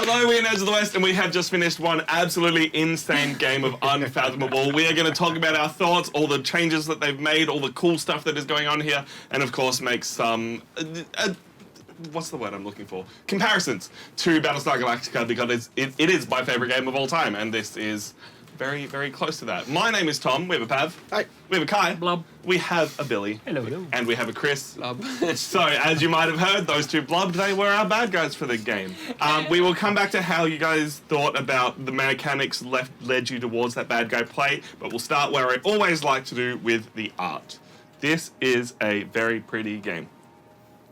Hello, we are Nerds of the West, and we have just finished one absolutely insane game of Unfathomable. We are going to talk about our thoughts, all the changes that they've made, all the cool stuff that is going on here, and of course make some... what's the word I'm looking for? Comparisons to Battlestar Galactica, because it is my favourite game of all time, and this is very, very close to that. My name is Tom. We have a Pav. Hi. We have a Kai. Blub. We have a Billy. Hello, hello. And we have a Chris. Blub. So, as you might have heard, those two blubbed, they were our bad guys for the game. We will come back to how you guys thought about the mechanics led you towards that bad guy play, but we'll start where I always like to do, with the art. This is a very pretty game.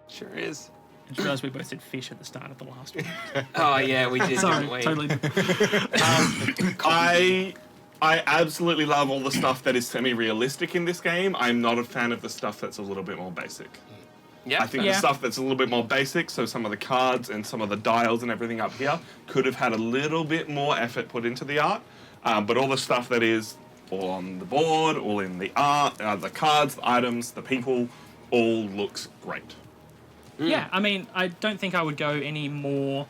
Sure is. I just realised we both said fish at the start of the last one. Oh yeah, we did. Sorry, didn't we? totally. I absolutely love all the stuff that is semi-realistic in this game. I'm not a fan of the stuff that's a little bit more basic. Yeah. I think the stuff that's a little bit more basic, so some of the cards and some of the dials and everything up here, could have had a little bit more effort put into the art. But all the stuff that is all on the board, all in the art, the cards, the items, the people, all looks great. Yeah, I mean, I don't think I would go any more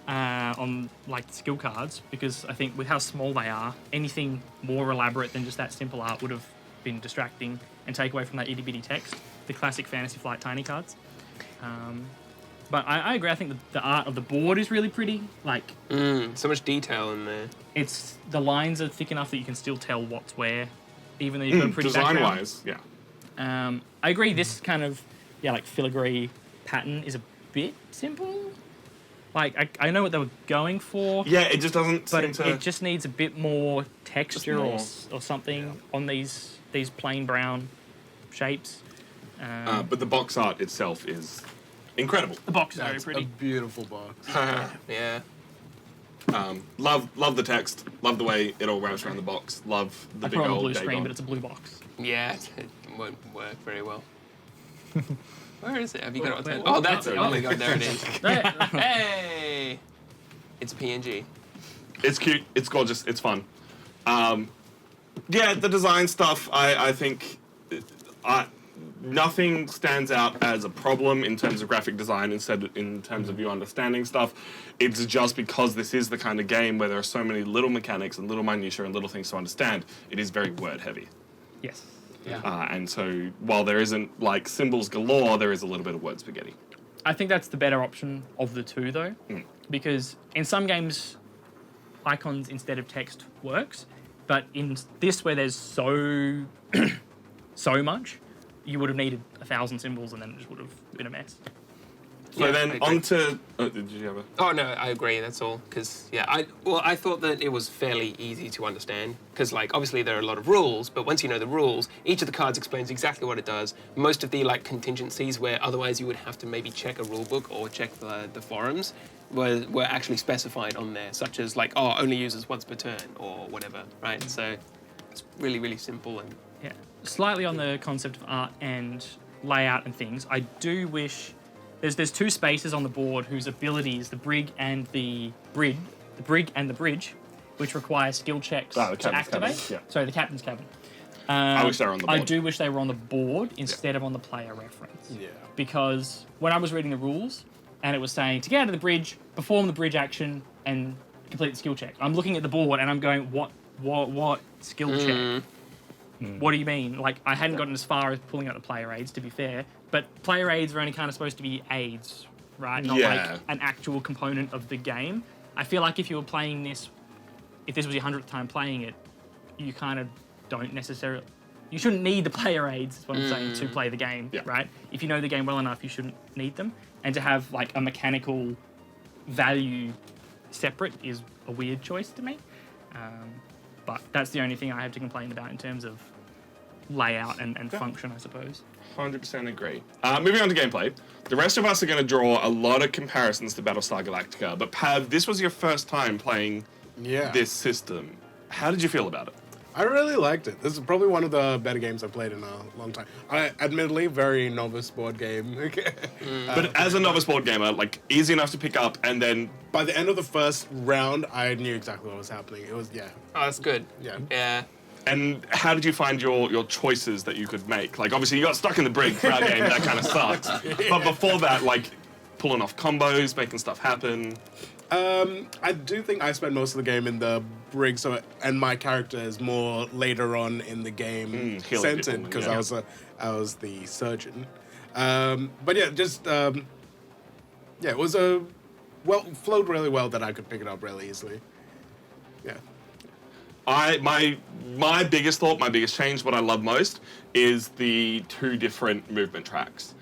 on like skill cards, because I think with how small they are, anything more elaborate than just that simple art would have been distracting and take away from that itty bitty text, the classic Fantasy Flight tiny cards. But I agree. I think the art of the board is really pretty. Like, so much detail in there. it's the lines are thick enough that you can still tell what's where, even though you've got a pretty background. Design-wise, yeah. I agree. This kind of like filigree pattern is a bit simple. Like I know what they were going for. Yeah, it just doesn't But seem to... it just needs a bit more texture more. or something on these plain brown shapes. but the box art itself is incredible. The box is very That's a pretty. beautiful box. Yeah. Love the text. Love the way it all wraps around the box. Love the I big put on a old blue screen, Dagon. but it's a blue box. Yeah. It won't work very well. Where is it? Have you got it on Wait, ten? Oh, that's it. there Oh it my is. god, there it is. Hey! It's a PNG. It's cute. It's gorgeous. It's fun. Yeah, the design stuff, I think nothing stands out as a problem in terms of graphic design, instead in terms of you understanding stuff. It's just because this is the kind of game where there are so many little mechanics and little minutiae and little things to understand, it is very word heavy. Yes. And so while there isn't like symbols galore, there is a little bit of word spaghetti. I think that's the better option of the two, though, because in some games, icons instead of text works, but in this where there's so much, you would have needed 1,000 symbols, and then it just would have been a mess. So Yeah, I then agree. on to... did you have a... Oh no, I agree. That's all. Because I thought that it was fairly easy to understand. Because like obviously there are a lot of rules, but once you know the rules, each of the cards explains exactly what it does. Most of the like contingencies where otherwise you would have to maybe check a rule book or check the forums were actually specified on there, such as like only uses once per turn or whatever, right? So it's really really simple and Yeah. Slightly on the concept of art and layout and things, I do wish there's two spaces on the board whose abilities, the brig and the bridge, which require skill checks the to captain's activate. cabin, yeah. Sorry, the captain's cabin. I wish they were on the board. I do wish they were on the board instead of on the player reference. Yeah. Because when I was reading the rules and it was saying to get out of the bridge, perform the bridge action and complete the skill check, I'm looking at the board and I'm going, what skill check? What do you mean? Like, I hadn't gotten as far as pulling out the player aids, to be fair, but player aids are only kind of supposed to be aids, right? Not like an actual component of the game. I feel like if you were playing this, if this was your 100th time playing it, you kind of don't necessarily... You shouldn't need the player aids, is what I'm saying, to play the game, right? If you know the game well enough, you shouldn't need them. And to have, like, a mechanical value separate is a weird choice to me. But that's the only thing I have to complain about in terms of layout and function, I suppose. 100% agree. Moving on to gameplay. The rest of us are going to draw a lot of comparisons to Battlestar Galactica, but Pav, this was your first time playing this system. How did you feel about it? I really liked it. This is probably one of the better games I've played in a long time. Admittedly, very novice board game. But as a novice board gamer, like, easy enough to pick up, and then... By the end of the first round, I knew exactly what was happening. It was, oh, that's good. Yeah. And how did you find your choices that you could make? Like, obviously, you got stuck in the brig for our game, that kind of sucks. But before that, like, pulling off combos, making stuff happen... I do think I spent most of the game in the brig, and my character is more later on in the game healing centered people, because I was the surgeon. But yeah, it was flowed really well that I could pick it up really easily. Yeah. My biggest thought, my biggest change, what I love most is the 2 different movement tracks.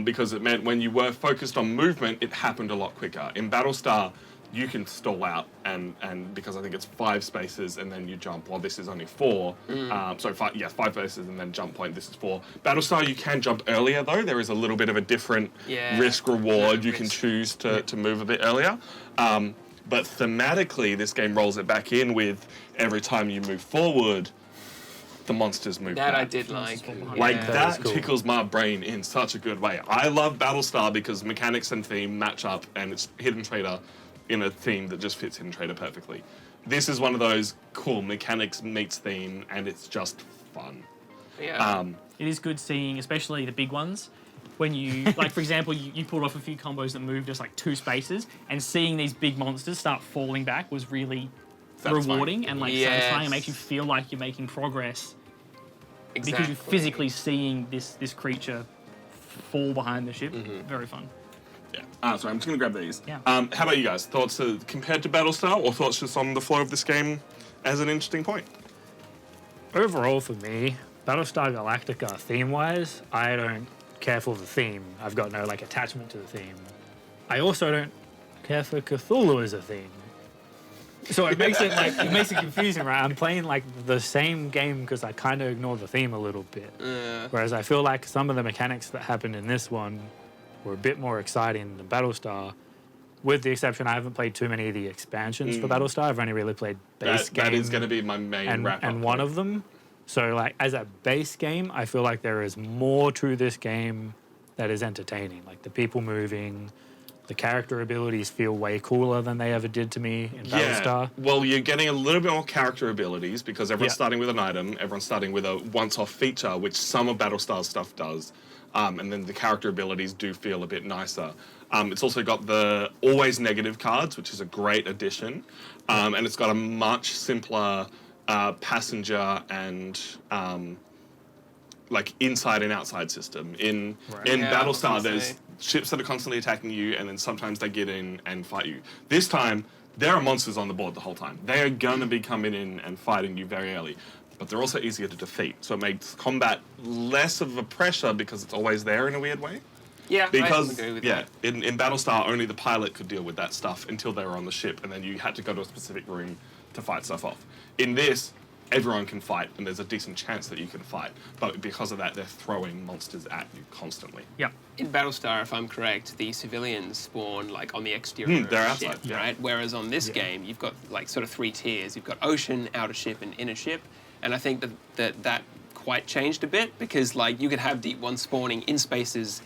Because it meant when you were focused on movement, it happened a lot quicker. In Battlestar, you can stall out, and because I think it's 5 spaces and then you jump, while this is only 4. Sorry, 5 spaces and then jump point, this is 4. Battlestar, you can jump earlier though. There is a little bit of a different risk-reward. You can choose to move a bit earlier. But thematically, this game rolls it back in with every time you move forward, the monsters move That back. I did like. That cool. tickles my brain in such a good way. I love Battlestar because mechanics and theme match up, and it's Hidden Trader in a theme that just fits Hidden Trader perfectly. This is one of those cool mechanics meets theme, and it's just fun. Yeah. It is good seeing, especially the big ones, when you, like, for example, you pulled off a few combos that moved just like 2 spaces, and seeing these big monsters start falling back was really Satisfying. rewarding and satisfying. It makes you feel like you're making progress because you're physically seeing this creature fall behind the ship. Very fun. Yeah. Sorry, I'm just going to grab these. Yeah. How about you guys? Thoughts compared to Battlestar, or thoughts just on the flow of this game as an interesting point? Overall, for me, Battlestar Galactica theme-wise, I don't care for the theme. I've got no attachment to the theme. I also don't care for Cthulhu as a theme. So it makes it confusing, right? I'm playing the same game because I kind of ignore the theme a little bit. Whereas I feel like some of the mechanics that happened in this one were a bit more exciting than Battlestar. With the exception, I haven't played too many of the expansions for Battlestar. I've only really played base game. That is going to be my main wrap-up. And one of them. So, as a base game, I feel like there is more to this game that is entertaining. The people moving, the character abilities feel way cooler than they ever did to me in Battlestar. Well, you're getting a little bit more character abilities because everyone's starting with an item, everyone's starting with a once-off feature, which some of Battlestar's stuff does. And then the character abilities do feel a bit nicer. It's also got the always negative cards, which is a great addition. And it's got a much simpler passenger and inside and outside system. In Battlestar, there's ships that are constantly attacking you, and then sometimes they get in and fight you. This time, there are monsters on the board the whole time. They are going to be coming in and fighting you very early. But they're also easier to defeat, so it makes combat less of a pressure because it's always there in a weird way. Yeah, Because I agree with that. in Battlestar, only the pilot could deal with that stuff until they were on the ship, and then you had to go to a specific room to fight stuff off. In this, everyone can fight, and there's a decent chance that you can fight. But because of that, they're throwing monsters at you constantly. Yeah. In Battlestar, if I'm correct, the civilians spawn on the exterior of they're the outside, ship, right? Whereas on this game, you've got sort of 3 tiers. You've got ocean, outer ship, and inner ship. And I think that quite changed a bit because you could have deep ones spawning in spaces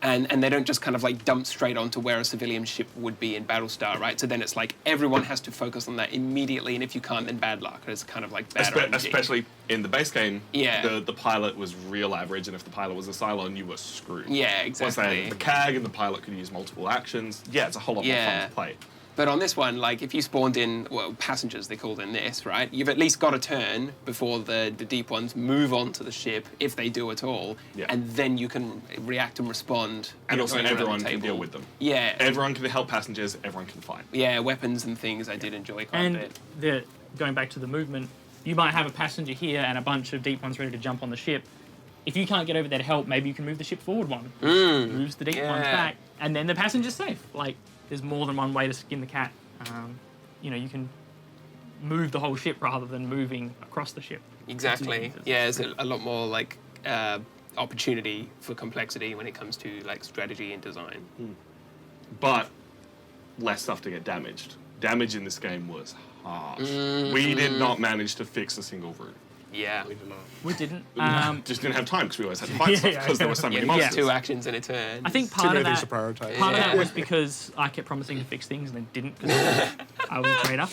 and they don't just kind of dump straight onto where a civilian ship would be in Battlestar, right? So then it's everyone has to focus on that immediately, and if you can't, then bad luck. It's kind of bad RNG. Especially in the base game, Yeah. the pilot was real average, and if the pilot was a Cylon, you were screwed. Yeah, Once they exactly. had the CAG and the pilot could use multiple actions, it's a whole lot more fun to play. But on this one, if you spawned in, passengers, they're called in this, right? You've at least got a turn before the deep ones move onto the ship, if they do at all, and then you can react and respond. And also going around the everyone can table. deal with them. Yeah. Everyone can help passengers, everyone can fight. Yeah, weapons and things I did enjoy quite a bit. Going back to the movement, you might have a passenger here and a bunch of deep ones ready to jump on the ship. If you can't get over there to help, maybe you can move the ship forward one. Moves the deep ones back, and then the passenger's safe. There's more than one way to skin the cat. You can move the whole ship rather than moving across the ship. Exactly. Yeah, there's a lot more opportunity for complexity when it comes to strategy and design. But less stuff to get damaged. Damage in this game was harsh. We did not manage to fix a single route. Yeah. We didn't. Just didn't have time because we always had to fight stuff because there were so many monsters. 2 actions in a turn. I think Too part many of things that. to prioritize. Part of that was because I kept promising to fix things and then didn't because I was a trader.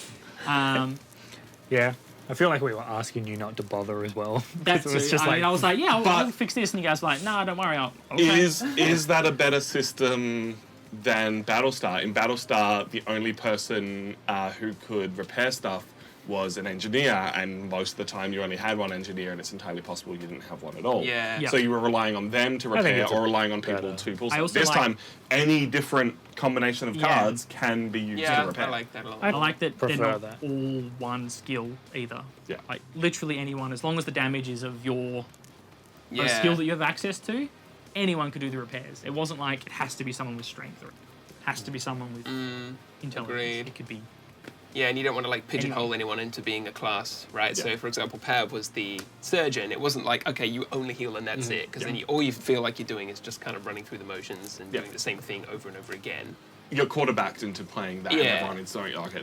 Yeah. I feel like we were asking you not to bother as well. That's It was it. just I was like, yeah, I'll But- fix this, and you guys were like, no, don't worry, okay. Is that a better system than Battlestar. In Battlestar, the only person who could repair stuff was an engineer, and most of the time you only had one engineer, and it's entirely possible you didn't have one at all. Yeah. Yeah. So you were relying on them to think repair it's a or bit relying on people better. to pull I stuff. also This like- time, any different combination of Yeah. cards can be used Yeah, to repair. I like that a lot. I like that they're prefer not that. all one skill either. Yeah. Like literally anyone, as long as the damage is of your yeah. a skill that you have access to, anyone could do the repairs. It wasn't like it has to be someone with strength or it has to be someone with intelligence. agreed. It could be. Yeah, and you don't want to like pigeonhole anyone into being a class, right? Yeah. So, for example, Pav was the surgeon. It wasn't like, okay, you only heal and that's it, because then all you feel like you're doing is just kind of running through the motions and Yeah. doing the same thing over and over again. You're quarterbacked into playing that, and Yeah. everyone is going, okay,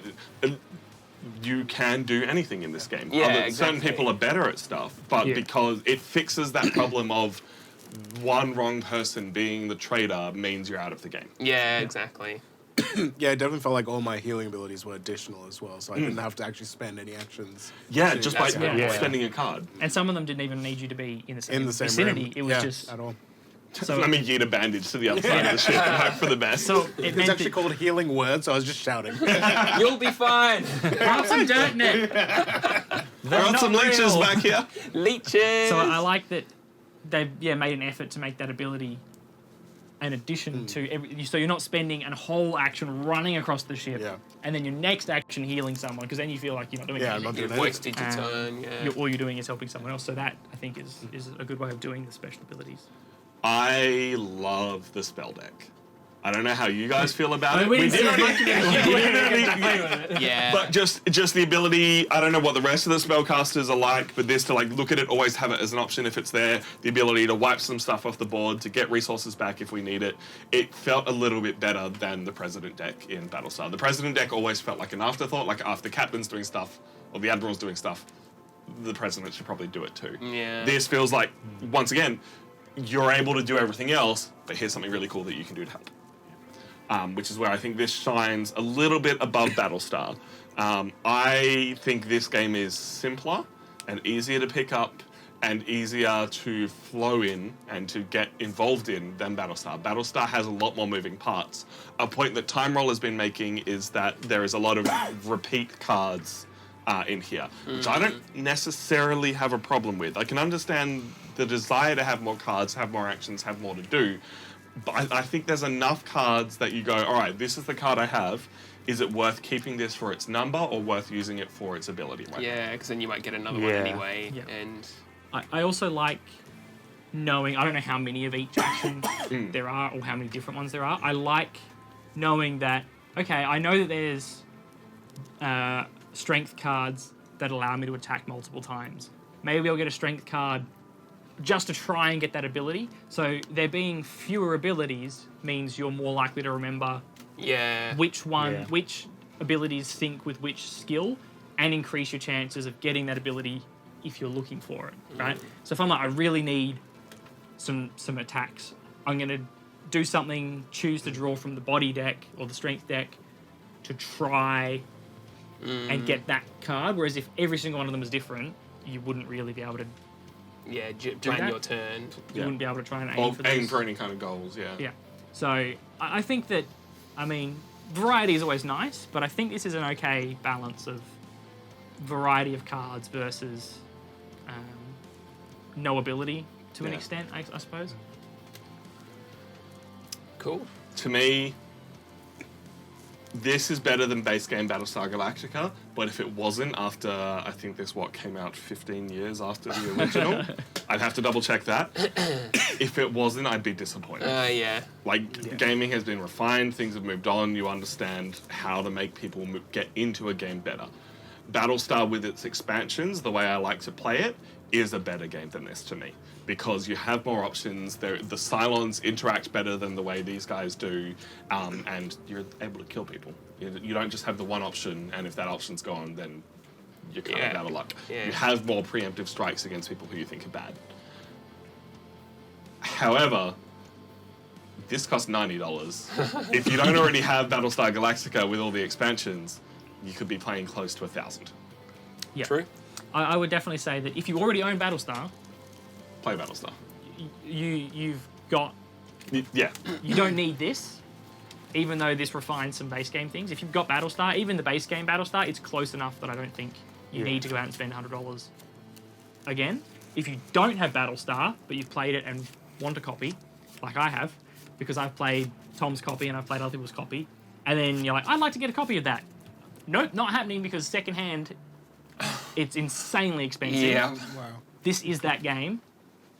you can do anything in this game. Yeah, Certain exactly. people are better at stuff, but Yeah. because it fixes that problem of one wrong person being the traitor means you're out of the game. Yeah, exactly. Yeah, it definitely felt like all my healing abilities were additional as well, so I didn't have to actually spend any actions. Yeah, to- just by That's good. Yeah. spending a card. And some of them didn't even need you to be in the same, in the same vicinity. room. It was Yeah, just at all. so. Let me yeet a bandage to the other side of the ship and hope for the best. So it It's meant actually that called healing word, so I was just shouting. You'll be fine. have some dirt, Nick. I got some not leeches real. back here. Leeches. So I like that they've made an effort to make that ability an addition to every. So you're not spending a whole action running across the ship, Yeah. and then your next action healing someone, because then you feel like you're not doing Yeah, I'm anything. not you doing anything. wasted your turn. Yeah. All you're doing is helping someone else. So that I think is a good way of doing the special abilities. I love the spell deck. I don't know how you guys feel about it. We didn't see didn't much of it. we didn't really- Yeah. But just the ability, I don't know what the rest of the spellcasters are like, but this to like look at it, always have it as an option if it's there, the ability to wipe some stuff off the board, to get resources back if we need it, it felt a little bit better than the President deck in Battlestar. The President deck always felt like an afterthought, like after the Captain's doing stuff, or the Admiral's doing stuff, the President should probably do it too. Yeah. This feels like, once again, you're able to do everything else, but here's something really cool that you can do to help. Which is where I think this shines a little bit above Battlestar. I think this game is simpler and easier to pick up and easier to flow in and to get involved in than Battlestar. Battlestar has a lot more moving parts. A point that Time Roll has been making is that there is a lot of repeat cards in here, which I don't necessarily have a problem with. I can understand the desire to have more cards, have more actions, have more to do, but I think there's enough cards that you go, all right, this is the card I have. Is it worth keeping this for its number or worth using it for its ability? Right now? Yeah, because then you might get another one Yeah. anyway. Yeah. And I also like knowing, I don't know how many of each action there are or how many different ones there are. I like knowing that, okay, I know that there's strength cards that allow me to attack multiple times. Maybe I'll get a strength card just to try and get that ability. So there being fewer abilities means you're more likely to remember yeah. which one, Yeah. which abilities sync with which skill, and increase your chances of getting that ability if you're looking for it, right? So if I'm like, I really need some attacks, I'm gonna do something, choose to draw from the body deck or the strength deck to try and get that card. Whereas if every single one of them is different, you wouldn't really be able to. Yeah, that? plan your turn. You wouldn't be able to try and aim Or for aim those. for any kind of goals, yeah. Yeah. So I think that, I mean, variety is always nice, but I think this is an okay balance of variety of cards versus no ability to an Yeah. extent, I suppose. Cool. To me, this is better than base game Battlestar Galactica, but if it wasn't after, I think this came out 15 years after the original, I'd have to double check that. If it wasn't, I'd be disappointed. Yeah. Like, gaming has been refined, things have moved on, you understand how to make people get into a game better. Battlestar, with its expansions, the way I like to play it, is a better game than this to me. Because you have more options, the Cylons interact better than the way these guys do, and you're able to kill people. You don't just have the one option, and if that option's gone, then you're kind of Yeah. out of luck. Yeah. You have more preemptive strikes against people who you think are bad. However, this costs $90. If you don't already have Battlestar Galactica with all the expansions, you could be playing close to $1,000. Yeah. True. I would definitely say that if you already own Battlestar, Play Battlestar. you've got, Yeah. you don't need this. even though this refines some base game things, if you've got Battlestar, even the base game Battlestar, it's close enough that I don't think you need to go out and spend $100 again. If you don't have Battlestar, but you've played it and want a copy, like I have, because I've played Tom's copy and I've played other people's copy, and then you're like, I'd like to get a copy of that. Nope, not happening, because secondhand, it's insanely expensive. Yeah. Wow. This is that game.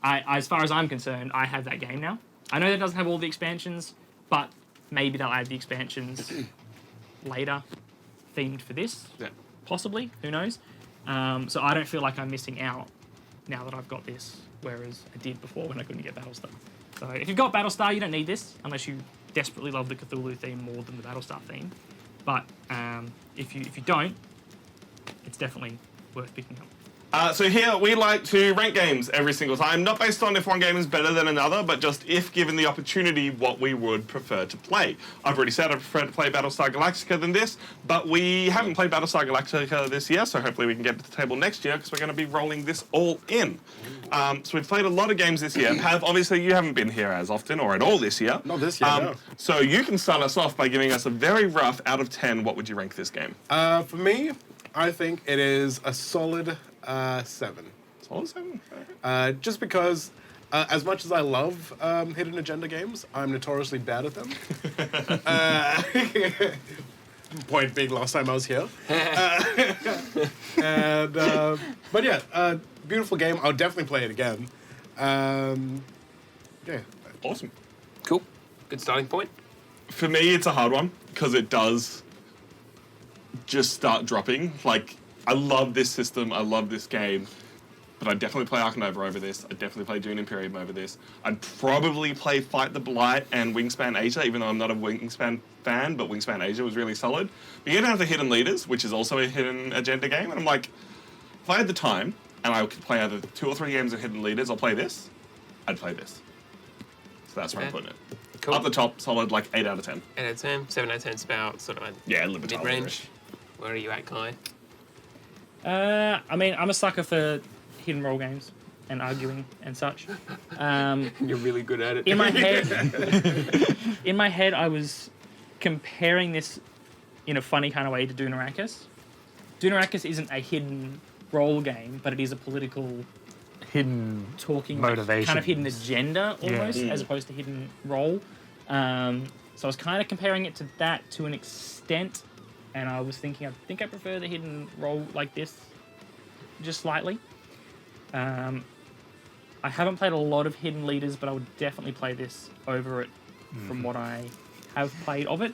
As far as I'm concerned, I have that game now. I know that doesn't have all the expansions, but maybe they'll add the expansions later, themed for this. Yeah. Possibly, who knows? So I don't feel like I'm missing out now that I've got this, whereas I did before when I couldn't get Battlestar. So if you've got Battlestar, you don't need this, unless you desperately love the Cthulhu theme more than the Battlestar theme. But if you don't, it's definitely worth picking up. So here, we like to rank games every single time, not based on if one game is better than another, but just if given the opportunity, what we would prefer to play. I've already said I prefer to play Battlestar Galactica than this, but we haven't played Battlestar Galactica this year, so hopefully we can get to the table next year, because we're going to be rolling this all in. So we've played a lot of games this year. Obviously, you haven't been here as often or at all this year. Not this year, no. So you can start us off by giving us a very rough, out of 10, what would you rank this game? For me, I think it is a solid 7. Solid 7? Just because, as much as I love hidden agenda games, I'm notoriously bad at them. Point being, last time I was here. But yeah, beautiful game. I'll definitely play it again. Yeah. Awesome. Cool. Good starting point. For me, it's a hard one, because it does just start dropping. Like, I love this system, I love this game, but I'd definitely play Arcanova over this. I'd definitely play Dune Imperium over this. I'd probably play Fight the Blight and Wingspan Asia, even though I'm not a Wingspan fan, but Wingspan Asia was really solid. But you don't have the Hidden Leaders, which is also a hidden agenda game, and I'm like, if I had the time, and I could play either 2 or 3 games of Hidden Leaders, I'll play this, I'd play this. So that's where I'm putting it. Cool. Up the top, solid, like 8 out of 10. 8 out of 10. 7 out of 10 is about sort of a Yeah, a little bit mid-range. Where are you at, Kai? I mean, I'm a sucker for hidden role games and arguing and such. You're really good at it. In my head, I was comparing this in a funny kind of way to Dunarakis. Dunarakis isn't a hidden role game, but it is a political Hidden talking motivation, kind of hidden agenda almost, Yeah. as opposed to hidden role. So I was kind of comparing it to that to an extent, and I was thinking, I think I prefer the hidden role like this, just slightly. I haven't played a lot of Hidden Leaders, but I would definitely play this over it from what I have played of it.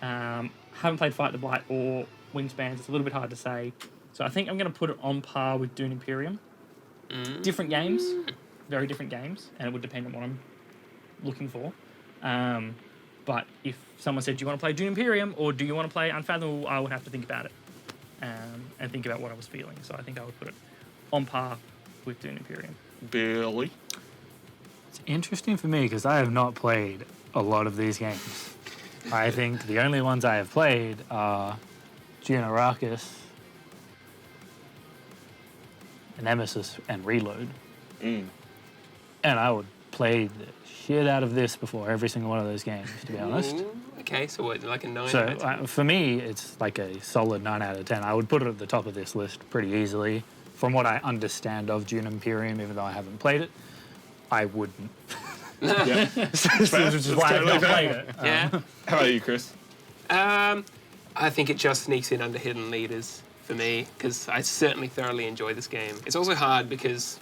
Haven't played Fight the Blight or Wingspans. It's a little bit hard to say. So I think I'm going to put it on par with Dune Imperium. Different games, very different games, and it would depend on what I'm looking for. But if someone said, do you want to play Dune Imperium or do you want to play Unfathomable, I would have to think about it and think about what I was feeling. So I think I would put it on par with Dune Imperium. Billy? It's interesting for me because I have not played a lot of these games. I think the only ones I have played are Geonorakis, Nemesis, and Reload. And I would play the shit out of this before every single one of those games, to be honest. Okay, so what, like a 9 out So of 10? for me, it's like a solid 9 out of 10. I would put it at the top of this list pretty easily. From what I understand of Dune Imperium, even though I haven't played it, I wouldn't. Yeah. Which is why I've not played it. Yeah. How about you, Chris? I think it just sneaks in under Hidden Leaders for me, because I certainly thoroughly enjoy this game. It's also hard because,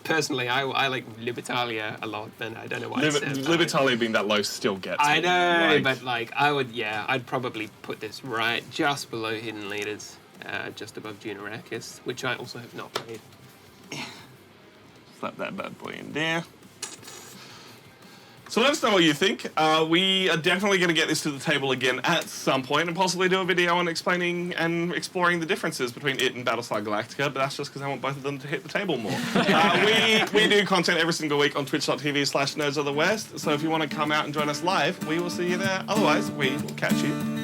personally, I like Libertalia a lot, and I don't know why Libertalia being that low still gets I me. know, Like, but like, I'd probably put this right just below Hidden Leaders, just above Geonorakis, which I also have not played. slap that bad boy in there. So let us know what you think. We are definitely going to get this to the table again at some point and possibly do a video on explaining and exploring the differences between it and Battlestar Galactica, but that's just because I want both of them to hit the table more. We do content every single week on twitch.tv/nerdsofthewest, so if you want to come out and join us live, we will see you there. Otherwise, we will catch you